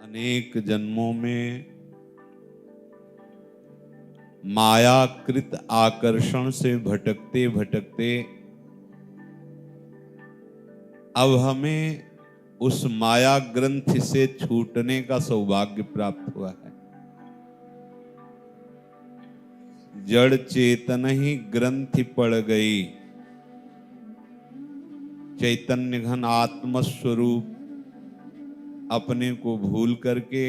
अनेक जन्मों में मायाकृत आकर्षण से भटकते भटकते अब हमें उस माया ग्रंथि से छूटने का सौभाग्य प्राप्त हुआ है। जड़ चेतन ही ग्रंथि पड़ गई, चैतन्य घन आत्मस्वरूप अपने को भूल करके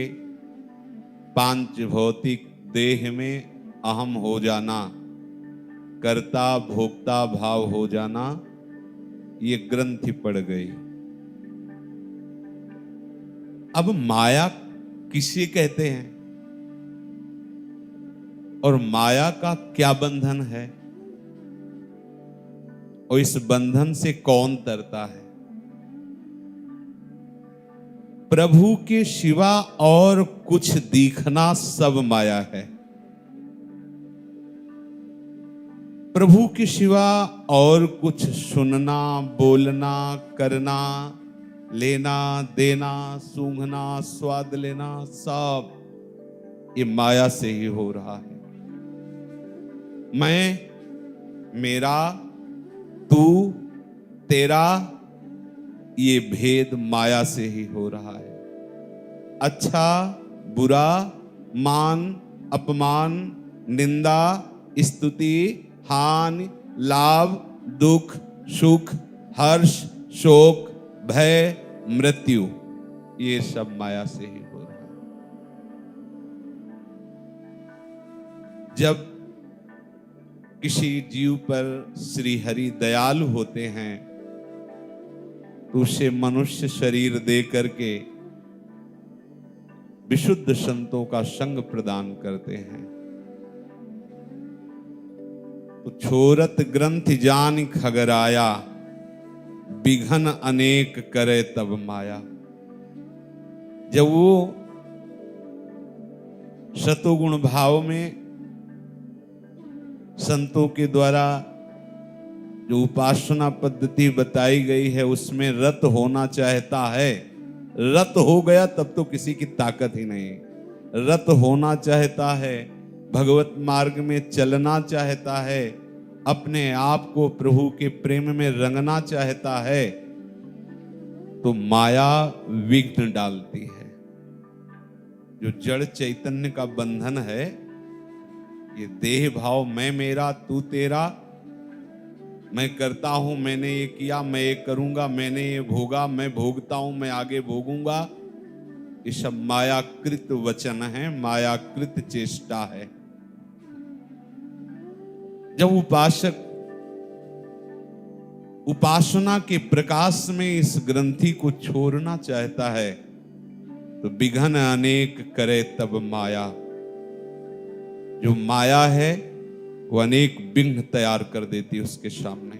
पांच भौतिक देह में अहम हो जाना, कर्ता भोक्ता भाव हो जाना, ये ग्रंथि पड़ गई। अब माया किसे कहते हैं और माया का क्या बंधन है और इस बंधन से कौन तरता है? प्रभु के सिवा और कुछ दिखना सब माया है। प्रभु के सिवा और कुछ सुनना, बोलना, करना, लेना, देना, सूंघना, स्वाद लेना, सब ये माया से ही हो रहा है। मैं, मेरा, तू, तेरा, ये भेद माया से ही हो रहा है। अच्छा, बुरा, मान, अपमान, निंदा, स्तुति, हानि, लाभ, दुख, सुख, हर्ष, शोक, भय, मृत्यु, ये सब माया से ही हो रहा है। जब किसी जीव पर श्री हरि दयालु होते हैं तो उसे मनुष्य शरीर दे करके विशुद्ध संतों का संग प्रदान करते हैं। तो छोरत ग्रंथ जान खगराया, विघन अनेक करे तब माया। जब वो सतोगुण भाव में संतों के द्वारा जो उपासना पद्धति बताई गई है उसमें रत होना चाहता है, रत हो गया तब तो किसी की ताकत ही नहीं। रत होना चाहता है, भगवत मार्ग में चलना चाहता है, अपने आप को प्रभु के प्रेम में रंगना चाहता है, तो माया विघ्न डालती है। जो जड़ चैतन्य का बंधन है, ये देह भाव, मैं मेरा तू तेरा, मैं करता हूं, मैंने ये किया, मैं ये करूंगा, मैंने ये भोगा, मैं भोगता हूं, मैं आगे भोगूंगा, ये सब मायाकृत वचन है, मायाकृत चेष्टा है। जब उपासक उपासना के प्रकाश में इस ग्रंथि को छोड़ना चाहता है तो विघन अनेक करे तब माया। जो माया है वो अनेक विघ्न तैयार कर देती है उसके सामने।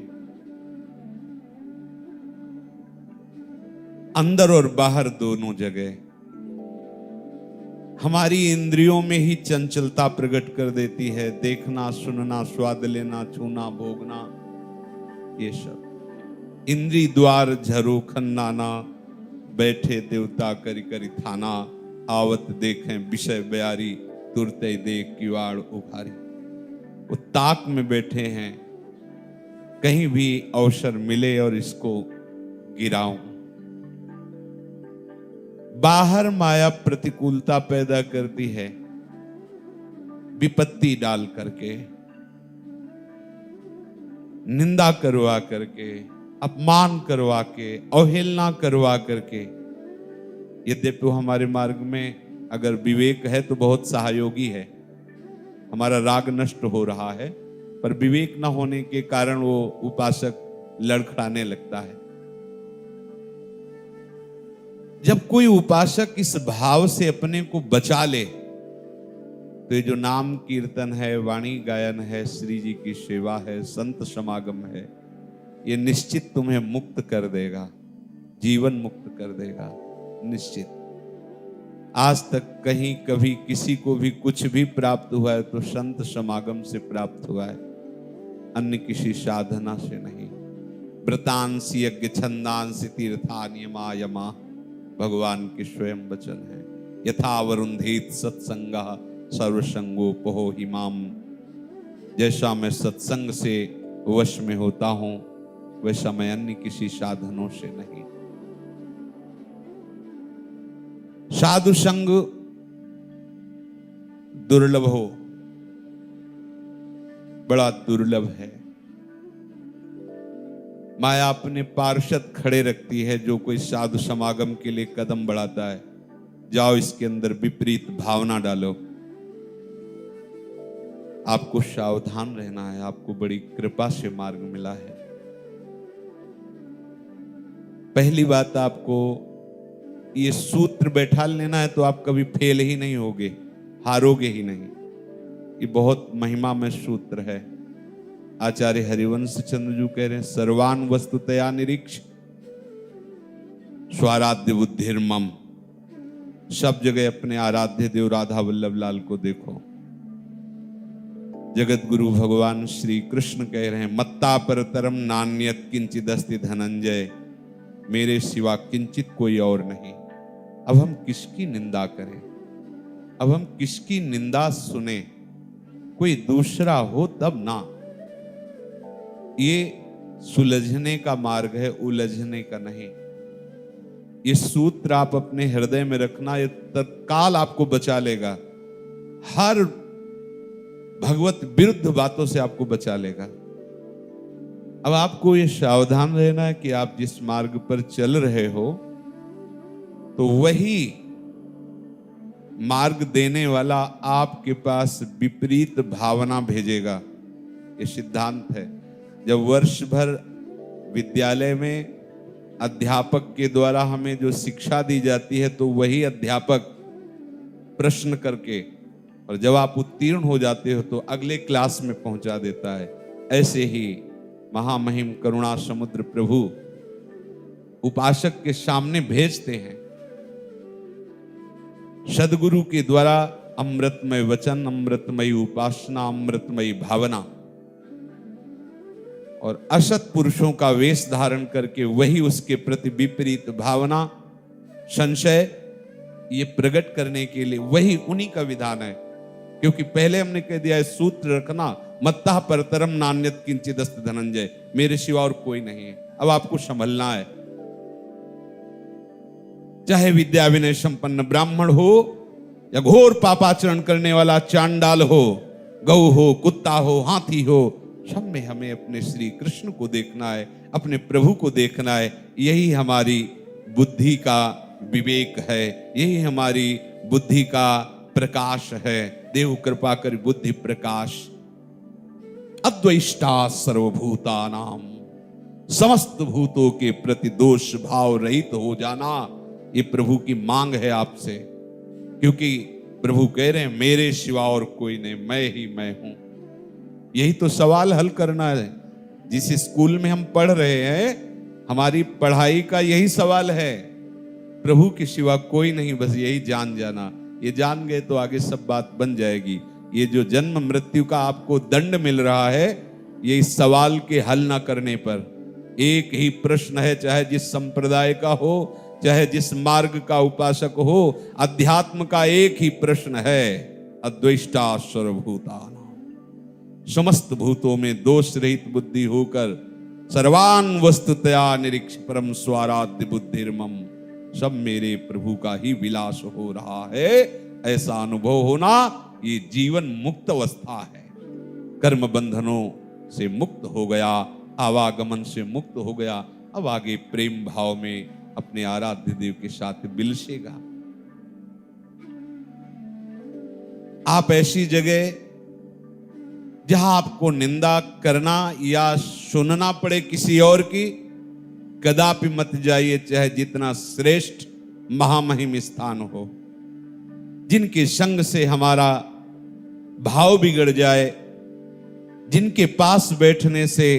अंदर और बाहर दोनों जगह हमारी इंद्रियों में ही चंचलता प्रकट कर देती है। देखना, सुनना, स्वाद लेना, छूना, भोगना, ये सब इंद्री द्वार झरोखन नाना, बैठे देवता करी करी थाना, आवत देखें विषय बयारी, तुरते देख किवाड़ उभारी। वो ताक में बैठे हैं, कहीं भी अवसर मिले और इसको गिराऊं। बाहर माया प्रतिकूलता पैदा करती है, विपत्ति डाल करके, निंदा करवा करके, अपमान करवा के, अवहेलना करवा करके। यद्यपि हमारे मार्ग में अगर विवेक है तो बहुत सहयोगी है, हमारा राग नष्ट हो रहा है, पर विवेक न होने के कारण वो उपासक लड़खड़ाने लगता है। जब कोई उपासक इस भाव से अपने को बचा ले तो ये जो नाम कीर्तन है, वाणी गायन है, श्री जी की सेवा है, संत समागम है, ये निश्चित तुम्हें मुक्त कर देगा, जीवन मुक्त कर देगा, निश्चित। आज तक कहीं कभी किसी को भी कुछ भी प्राप्त हुआ है तो संत समागम से प्राप्त हुआ है, अन्य किसी साधना से नहीं। व्रतांसि यज्ञ छंदांसि तीर्थानि यमा यमा, भगवान के स्वयं वचन है। यथा वरुंधेत सत्संगः सर्वसंगोपहो हिमाम। जैसा मैं सत्संग से वश में होता हूं, वैसा मैं अन्य किसी साधनों से नहीं। साधु संग दुर्लभ हो, बड़ा दुर्लभ है। माया अपने पार्षद खड़े रखती है, जो कोई साधु समागम के लिए कदम बढ़ाता है, जाओ इसके अंदर विपरीत भावना डालो। आपको सावधान रहना है, आपको बड़ी कृपा से मार्ग मिला है। पहली बात, आपको ये सूत्र बैठा लेना है तो आप कभी फेल ही नहीं होगे, हारोगे ही नहीं। ये बहुत महिमा में सूत्र है। आचार्य हरिवंश चंद्र जी कह रहे हैं, सर्वान वस्तुतया निरीक्ष स्वाराध्य बुद्धिर्मम। सब जगह अपने आराध्य देव राधा वल्लभ लाल को देखो। जगत गुरु भगवान श्री कृष्ण कह रहे हैं, मत्ता परतरम नान्यत किंचिदस्ति धनंजय। मेरे सिवा किंचित कोई और नहीं। अब हम किसकी निंदा करें, अब हम किसकी निंदा सुने? कोई दूसरा हो तब ना। ये सुलझने का मार्ग है, उलझने का नहीं। ये सूत्र आप अपने हृदय में रखना, ये तत्काल आपको बचा लेगा। हर भगवत विरुद्ध बातों से आपको बचा लेगा। अब आपको ये सावधान रहना है कि आप जिस मार्ग पर चल रहे हो, तो वही मार्ग देने वाला आपके पास विपरीत भावना भेजेगा। ये सिद्धांत है। जब वर्ष भर विद्यालय में अध्यापक के द्वारा हमें जो शिक्षा दी जाती है, तो वही अध्यापक प्रश्न करके, और जब आप उत्तीर्ण हो जाते हो तो अगले क्लास में पहुंचा देता है। ऐसे ही महामहिम करुणा समुद्र प्रभु उपासक के सामने भेजते हैं। सदगुरु के द्वारा अमृतमय वचन, अमृतमयी उपासना, अमृतमयी भावना, और असत पुरुषों का वेश धारण करके वही उसके प्रति विपरीत भावना, संशय, ये प्रकट करने के लिए वही उन्हीं का विधान है। क्योंकि पहले हमने कह दिया है, सूत्र रखना, मत्ता परतरम नान्यत किंचिदस्ति धनंजय। मेरे सिवा और कोई नहीं है। अब आपको संभलना है। चाहे विद्या विनय संपन्न ब्राह्मण हो, या घोर पापाचरण करने वाला चांडाल हो, गौ हो, कुत्ता हो, हाथी हो, सब में हमें अपने श्री कृष्ण को देखना है, अपने प्रभु को देखना है। यही हमारी बुद्धि का विवेक है, यही हमारी बुद्धि का प्रकाश है। देव कृपा कर बुद्धि प्रकाश। अद्वैष्टा सर्वभूतानाम, समस्त भूतों के प्रति दोष भाव रहित हो जाना, ये प्रभु की मांग है आपसे। क्योंकि प्रभु कह रहे हैं, मेरे सिवा और कोई नहीं, मैं ही मैं हूं। यही तो सवाल हल करना है। जिस स्कूल में हम पढ़ रहे हैं, हमारी पढ़ाई का यही सवाल है, प्रभु के सिवा कोई नहीं, बस यही जान जाना। ये जान गए तो आगे सब बात बन जाएगी। ये जो जन्म मृत्यु का आपको दंड मिल रहा है, ये इस सवाल के हल ना करने पर। एक ही प्रश्न है, चाहे जिस संप्रदाय का हो, चाहे जिस मार्ग का उपासक हो, अध्यात्म का एक ही प्रश्न है, अद्वैष्टा सर्वभूतानां। समस्त भूतों में दोष रहित बुद्धि होकर सर्वान वस्तुतया निरीक्ष परम स्वाराध्य बुद्धिर्मम। सब मेरे प्रभु का ही विलास हो रहा है, ऐसा अनुभव होना, ये जीवन मुक्त अवस्था है। कर्म बंधनों से मुक्त हो गया, आवागमन से मुक्त हो गया। अब आगे प्रेम भाव में अपने आराध्य देव के साथ बिलसेगा। आप ऐसी जगह जहां आपको निंदा करना या सुनना पड़े किसी और की, कदापि मत जाइए, चाहे जितना श्रेष्ठ महामहिम स्थान हो। जिनके संग से हमारा भाव बिगड़ जाए, जिनके पास बैठने से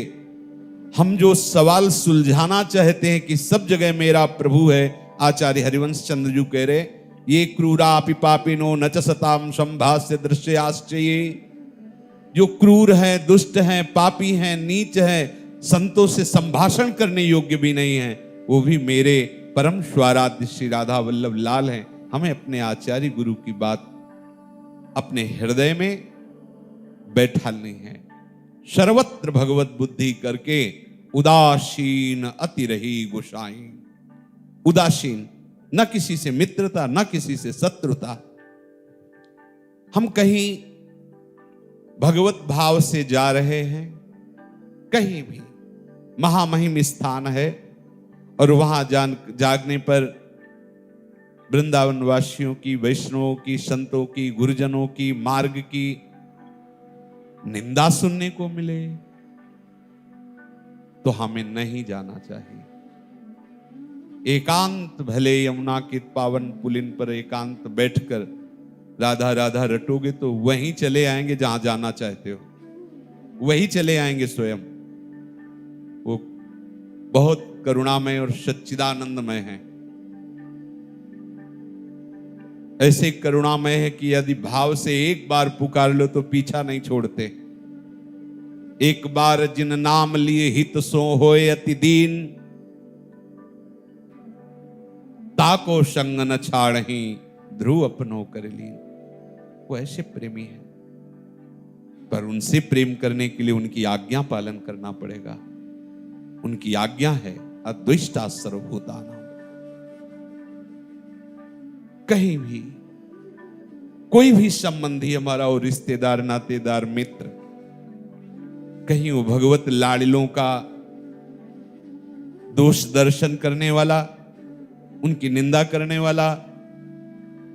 हम जो सवाल सुलझाना चाहते हैं कि सब जगह मेरा प्रभु है, आचार्य हरिवंश चंद्र जी कह रहे, ये क्रूरा पिपापिनो न च सताम संभाष्य दृश्याश्चये। जो क्रूर हैं, दुष्ट हैं, पापी हैं, नीच हैं, संतों से संभाषण करने योग्य भी नहीं हैं, वो भी मेरे परम स्वाराध्य श्री राधा वल्लभ लाल हैं। हमें अपने आचार्य गुरु की बात अपने हृदय में बैठालनी है। सर्वत्र भगवत बुद्धि करके उदासीन अति रही गोसाई। उदासीन, न किसी से मित्रता न किसी से शत्रुता। हम कहीं भगवत भाव से जा रहे हैं, कहीं भी महामहिम स्थान है और वहां जागने पर वृंदावन वासियों की, वैष्णवों की, संतों की, गुरुजनों की, मार्ग की निंदा सुनने को मिले तो हमें नहीं जाना चाहिए। एकांत भले यमुना के पावन पुलिन पर एकांत बैठकर राधा राधा रटोगे तो वहीं चले आएंगे जहां जाना चाहते हो, वहीं चले आएंगे स्वयं। वो बहुत करुणामय और सच्चिदानंदमय है। ऐसे करुणामय है कि यदि भाव से एक बार पुकार लो तो पीछा नहीं छोड़ते। एक बार जिन नाम लिए हित सो होए अति दीन, ताको संग न छाड़ही ध्रुव अपनो कर लीन। वो ऐसे प्रेमी है, पर उनसे प्रेम करने के लिए उनकी आज्ञा पालन करना पड़ेगा। उनकी आज्ञा है अद्वेष्टा सर्वभूतानां। कहीं भी कोई भी संबंधी हमारा और रिश्तेदार, नातेदार, मित्र, कहीं वो भगवत लाड़िलों का दोष दर्शन करने वाला, उनकी निंदा करने वाला,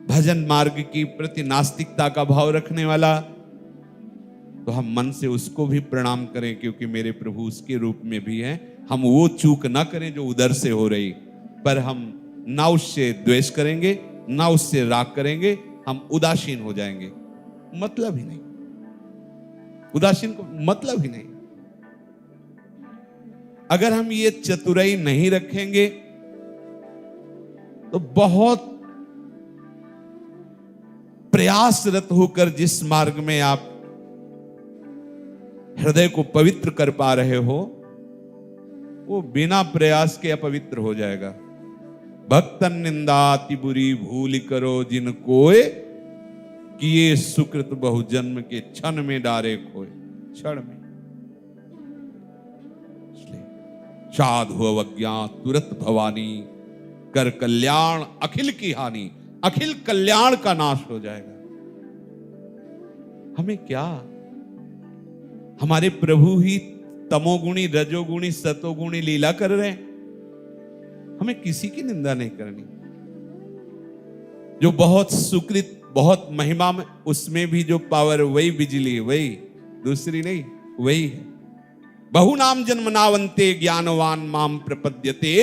भजन मार्ग की प्रति नास्तिकता का भाव रखने वाला, तो हम मन से उसको भी प्रणाम करें, क्योंकि मेरे प्रभु उसके रूप में भी हैं। हम वो चूक ना करें जो उधर से हो रही, पर हम ना उससे द्वेष करेंगे ना उससे राग करेंगे, हम उदासीन हो जाएंगे। मतलब ही नहीं, उदासीन को मतलब ही नहीं। अगर हम ये चतुराई नहीं रखेंगे तो बहुत प्रयासरत होकर जिस मार्ग में आप हृदय को पवित्र कर पा रहे हो, वो बिना प्रयास के अपवित्र हो जाएगा। भक्तन निंदा अति बुरी भूल करो, जिन कोय किए सुकृत बहुजन्म के क्षण में डारे खोए। क्षण में साधु अवज्ञा तुरत भवानी, कर कल्याण अखिल की हानि। अखिल कल्याण का नाश हो जाएगा। हमें क्या, हमारे प्रभु ही तमोगुणी, रजोगुणी, सतोगुणी लीला कर रहे हैं। हमें किसी की निंदा नहीं करनी। जो बहुत सुकृत, बहुत महिमा में, उसमें भी जो पावर, वही बिजली, वही, दूसरी नहीं, वही है। बहु नाम जन्मनावंते ज्ञानवान माम प्रपद्यते,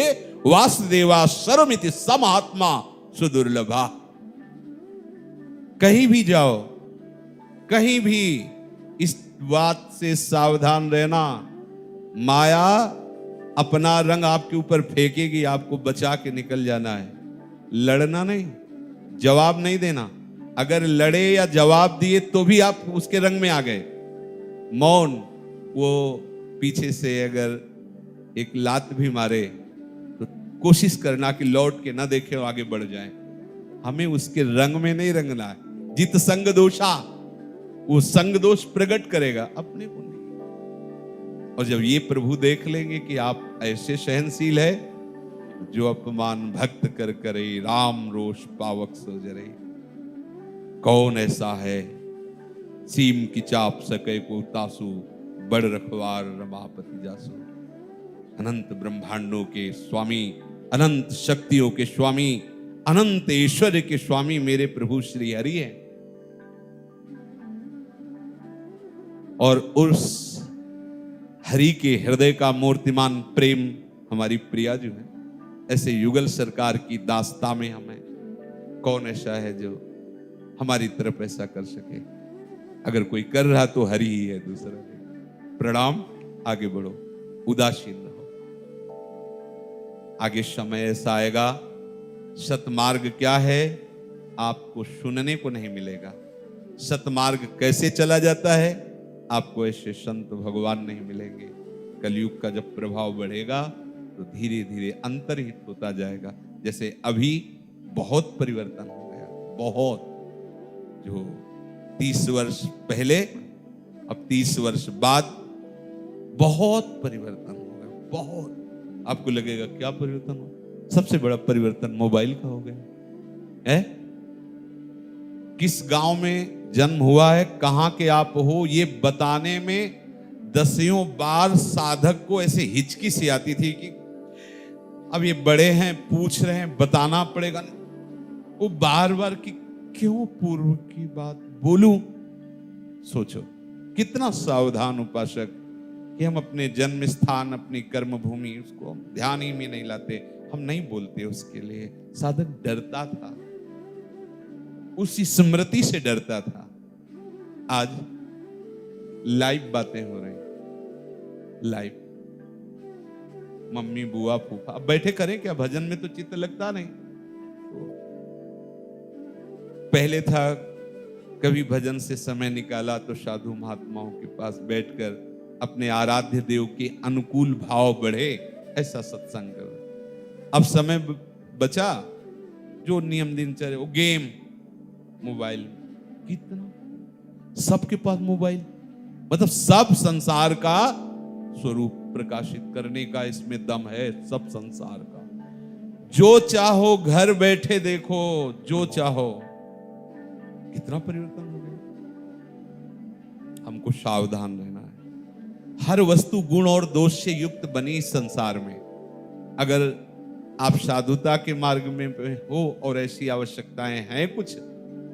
वासुदेवा सर्वमिति समात्मा सुदुर्लभा। कहीं भी जाओ, कहीं भी इस बात से सावधान रहना, माया अपना रंग आपके ऊपर फेंकेगी, आपको बचा के निकल जाना है। लड़ना नहीं, जवाब नहीं देना। अगर लड़े या जवाब दिए तो भी आप उसके रंग में आ गए। मौन, वो पीछे से अगर एक लात भी मारे तो कोशिश करना कि लौट के ना देखे और आगे बढ़ जाए। हमें उसके रंग में नहीं रंगना है। जित संग दोषा, वो संग दोष प्रकट करेगा, अपने को नहीं। और जब ये प्रभु देख लेंगे कि आप ऐसे सहनशील है, जो अपमान भक्त कर करे, राम रोष पावक सो जरे। कौन ऐसा है सीम की चाप सके को तासु, बड़ रखवार रमापति जासु। अनंत ब्रह्मांडों के स्वामी, अनंत शक्तियों के स्वामी, अनंत ऐश्वर्य के स्वामी मेरे प्रभु श्री हरि हैं। और उस हरि के हृदय का मूर्तिमान प्रेम हमारी प्रिया जो है, ऐसे युगल सरकार की दास्ता में हमें कौन ऐसा है जो हमारी तरफ ऐसा कर सके। अगर कोई कर रहा तो हरि ही है, दूसरा नहीं। प्रणाम, आगे बढ़ो, उदासीन रहो। आगे समय ऐसा आएगा, सतमार्ग क्या है आपको सुनने को नहीं मिलेगा। सतमार्ग कैसे चला जाता है, आपको ऐसे संत भगवान नहीं मिलेंगे। कलयुग का जब प्रभाव बढ़ेगा तो धीरे धीरे अंतर्हित होता जाएगा। जैसे अभी बहुत परिवर्तन हो, बहुत, जो 30 वर्ष पहले अब 30 वर्ष बाद बहुत परिवर्तन हो गया, बहुत। आपको लगेगा क्या परिवर्तन हो? सबसे बड़ा परिवर्तन मोबाइल का हो गया है। किस गांव में जन्म हुआ है, कहां के आप हो, ये बताने में दसियों बार साधक को ऐसे हिचकी सी आती थी कि अब ये बड़े हैं, पूछ रहे हैं, बताना पड़ेगा। वो बार बार कि क्यों पूर्व की बात बोलूं। सोचो कितना सावधान उपासक कि हम अपने जन्म स्थान, अपनी कर्म भूमि, उसको ध्यान ही में नहीं लाते, हम नहीं बोलते उसके लिए। साधक डरता था, उसी स्मृति से डरता था। आज लाइव बातें हो रही, लाइव। मम्मी, बुआ, फूफा, अब बैठे करें क्या? भजन में तो चित्त लगता नहीं। तो पहले था कभी भजन से समय निकाला तो साधु महात्माओं के पास बैठकर अपने आराध्य देव के अनुकूल भाव बढ़े, ऐसा सत्संग करो। अब समय बचा, जो नियम दिनचर्या, वो गेम, मोबाइल, कितना सबके पास मोबाइल, मतलब सब संसार का स्वरूप प्रकाशित करने का इसमें दम है, सब संसार का। जो चाहो घर बैठे देखो, जो चाहो। कितना परिवर्तन हो गया। हमको सावधान रहना है। हर वस्तु गुण और दोष से युक्त बनी इस संसार में। अगर आप साधुता के मार्ग में हो और ऐसी आवश्यकताएं हैं कुछ,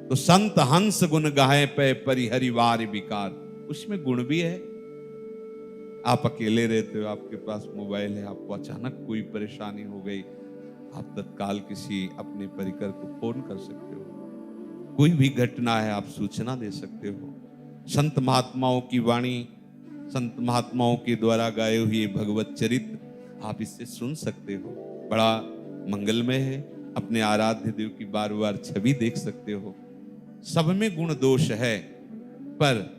तो संत हंस गुण गाहे पे परिहरिवार विकार, उसमें गुण भी है। आप अकेले रहते हो, आपके पास मोबाइल है, आपको अचानक कोई परेशानी हो गई, आप तत्काल किसी अपने परिकर को फोन कर सकते हो। कोई भी घटना है, आप सूचना दे सकते हो। संत महात्माओं की वाणी, संत महात्माओं के द्वारा गाए हुए भगवत चरित्र आप इससे सुन सकते हो। बड़ा मंगलमय है। अपने आराध्य देव की बार बार छवि देख सकते हो। सब में गुण दोष है, पर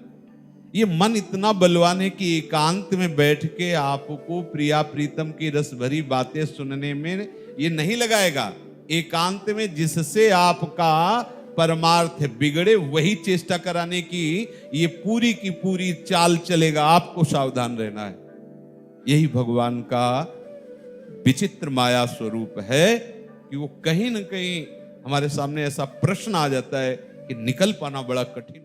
ये मन इतना बलवान है कि एकांत में बैठ के आपको प्रिया प्रीतम की रस भरी बातें सुनने में ये नहीं लगाएगा। एकांत में जिससे आपका परमार्थ बिगड़े, वही चेष्टा कराने की ये पूरी की पूरी चाल चलेगा। आपको सावधान रहना है। यही भगवान का विचित्र माया स्वरूप है कि वो कहीं न कहीं हमारे सामने ऐसा प्रश्न आ जाता है कि निकल पाना बड़ा कठिन।